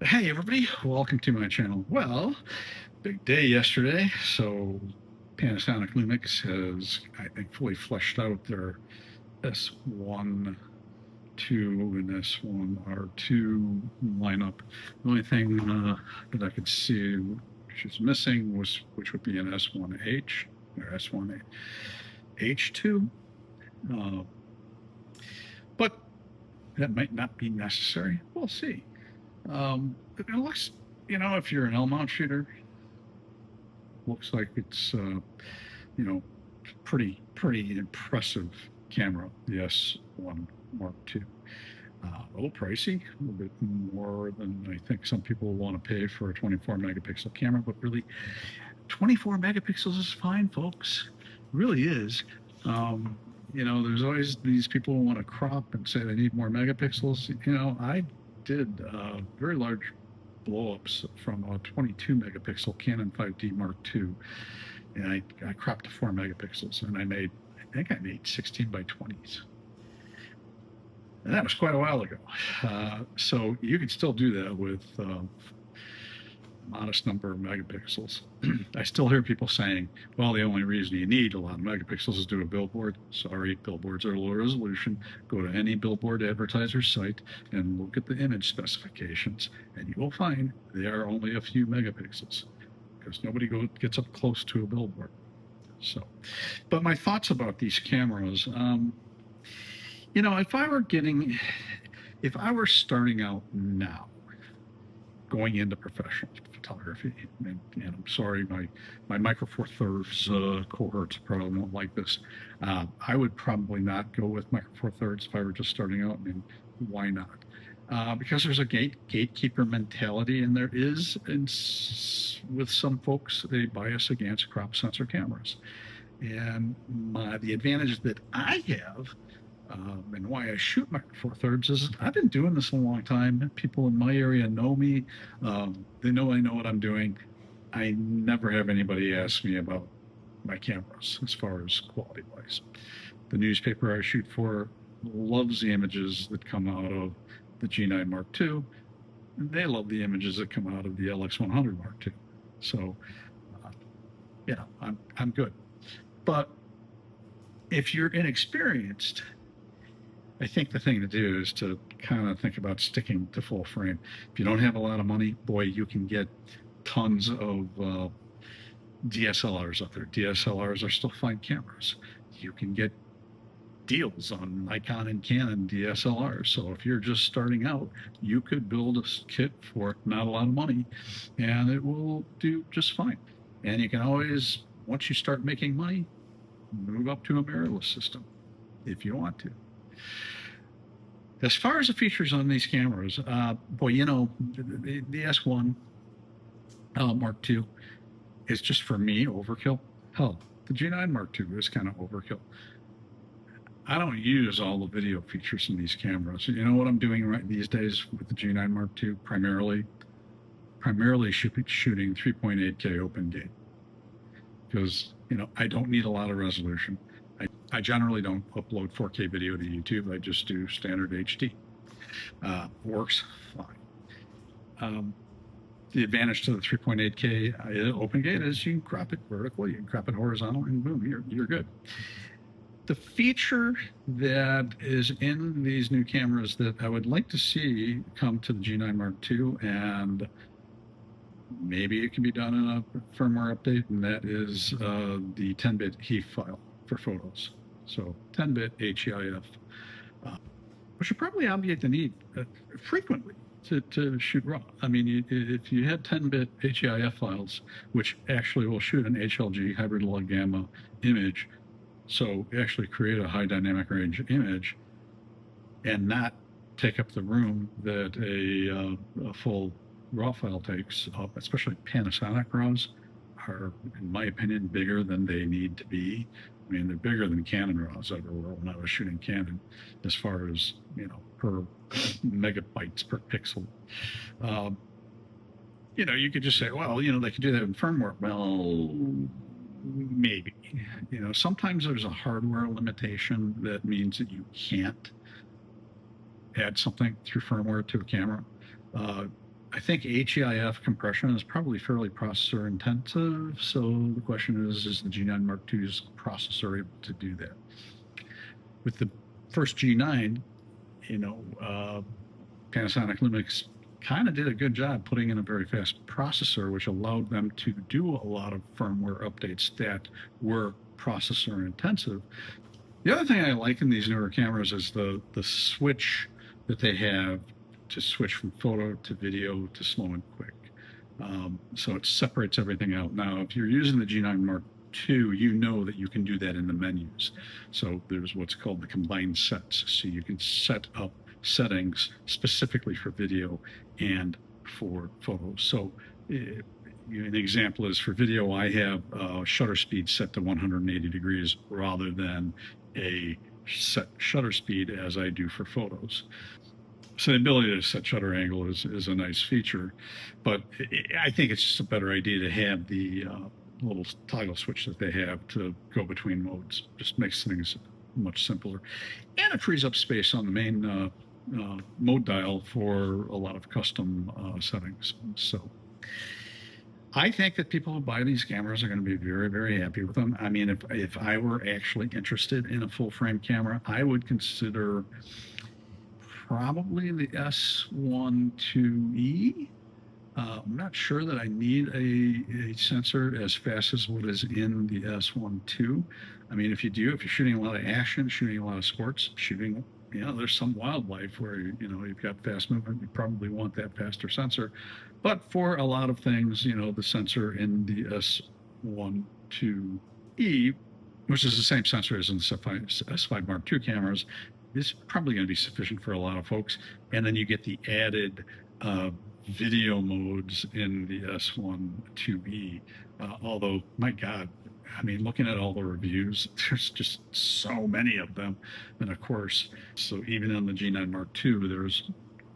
Hey everybody, welcome to my channel. Well, big day yesterday. So Panasonic Lumix has, I think, fully fleshed out their S1, 2, and S1R2 lineup. The only thing that I could see which is missing was which would be an S1H or S1H2. Uh, but that might not be necessary. We'll see. It looks, if you're an L mount shooter, looks like it's, pretty impressive camera. The S1 Mark II. A little pricey, a little bit more than I think some people want to pay for a 24 megapixel camera, but really, 24 megapixels is fine, folks. It really is. There's always these people who want to crop and say they need more megapixels. I did very large blow-ups from a 22 megapixel Canon 5D Mark II, and I cropped to 4 megapixels, and I think I made 16 by 20s. And that was quite a while ago. So you can still do that with modest number of megapixels. I still hear people saying, well, the only reason you need a lot of megapixels is to do a billboard. Sorry, billboards are low resolution. Go to any billboard advertiser site and look at the image specifications, and you will find they are only a few megapixels because nobody gets up close to a billboard. So, but my thoughts about these cameras, if I were starting out now, going into professional photography. And I'm sorry, my Micro Four Thirds cohorts probably won't like this. I would probably not go with Micro Four Thirds if I were just starting out. I mean, why not? Because there's a gatekeeper mentality, and there is, with some folks, a bias against crop sensor cameras. And the advantage that I have, and why I shoot Micro Four Thirds, is I've been doing this a long time. People in my area know me. They know I know what I'm doing. I never have anybody ask me about my cameras as far as quality wise. The newspaper I shoot for loves the images that come out of the G9 Mark II. And they love the images that come out of the LX100 Mark II. So, I'm good. But if you're inexperienced, I think the thing to do is to kind of think about sticking to full frame. If you don't have a lot of money, boy, you can get tons of DSLRs out there. DSLRs are still fine cameras. You can get deals on Nikon and Canon DSLRs. So if you're just starting out, you could build a kit for not a lot of money, and it will do just fine. And you can always, once you start making money, move up to a mirrorless system if you want to. As far as the features on these cameras, the S1 Mark II is just, for me, overkill. Hell, the G9 Mark II is kind of overkill. I don't use all the video features in these cameras. You know what I'm doing right these days with the G9 Mark II? Primarily shooting 3.8K open gate. Because, I don't need a lot of resolution. I generally don't upload 4K video to YouTube. I just do standard HD. Works fine. The advantage to the 3.8K open gate is you can crop it vertically, you can crop it horizontal, and boom, you're good. The feature that is in these new cameras that I would like to see come to the G9 Mark II, and maybe it can be done in a firmware update, and that is the 10-bit HEIF file for photos. So 10-bit HEIF, which would probably obviate the need frequently to shoot RAW. I mean, if you had 10-bit HEIF files, which actually will shoot an HLG hybrid log gamma image, so actually create a high dynamic range image and not take up the room that a full RAW file takes up, especially Panasonic RAWs are, in my opinion, bigger than they need to be. I mean, they're bigger than Canon RAWs ever were when I was shooting Canon, as far as, per megabytes per pixel. You could just say, well, they could do that in firmware. Well, maybe. Sometimes there's a hardware limitation that means that you can't add something through firmware to a camera. I I think HEIF compression is probably fairly processor intensive. So the question is the G9 Mark II's processor able to do that? With the first G9, Panasonic Lumix kind of did a good job putting in a very fast processor, which allowed them to do a lot of firmware updates that were processor intensive. The other thing I like in these newer cameras is the switch that they have to switch from photo to video to slow and quick. So it separates everything out. Now, if you're using the G9 Mark II, you know that you can do that in the menus. So there's what's called the combined sets. So you can set up settings specifically for video and for photos. So an example is for video, I have shutter speed set to 180 degrees rather than a set shutter speed as I do for photos. So the ability to set shutter angle is a nice feature, but I think it's just a better idea to have the little toggle switch that they have to go between modes. Just makes things much simpler, and it frees up space on the main mode dial for a lot of custom settings. So I think that people who buy these cameras are going to be very, very happy with them. I mean, if I were actually interested in a full frame camera, I would consider probably the S1 IIe. I'm not sure that I need a sensor as fast as what is in the S1 II. I mean, if you're shooting a lot of action, shooting a lot of sports, shooting, there's some wildlife where, you've got fast movement, you probably want that faster sensor. But for a lot of things, the sensor in the S1 IIe, which is the same sensor as in the S5 Mark II cameras, is probably going to be sufficient for a lot of folks. And then you get the added video modes in the S1 IIe. Although, my God, I mean, looking at all the reviews, there's just so many of them. And of course, so even on the G9 Mark II, there's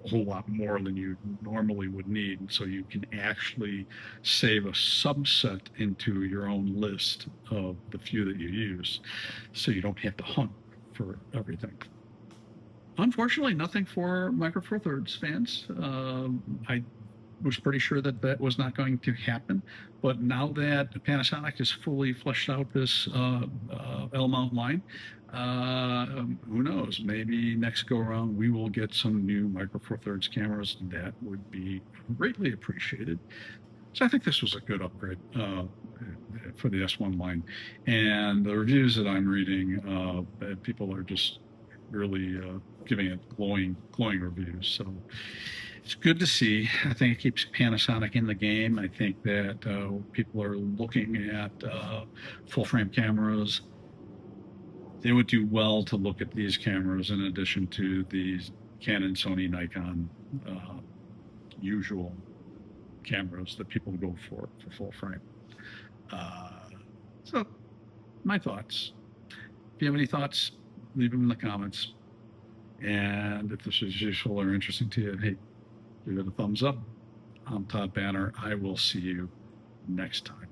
a whole lot more than you normally would need. So you can actually save a subset into your own list of the few that you use, so you don't have to hunt for everything. Unfortunately, nothing for Micro Four Thirds fans. I was pretty sure that was not going to happen, but now that Panasonic has fully fleshed out this L-mount line, who knows? Maybe next go around we will get some new Micro Four Thirds cameras. That would be greatly appreciated. So I think this was a good upgrade for the S1 line, and the reviews that I'm reading, people are just really giving it glowing reviews. So it's good to see. I think it keeps Panasonic in the game. I think that people are looking at full frame cameras. They would do well to look at these cameras in addition to these Canon, Sony, Nikon usual cameras that people go for full frame. So my thoughts. If you have any thoughts, leave them in the comments. And if this is useful or interesting to you, hey, give it a thumbs up. I'm Todd Banner. I will see you next time.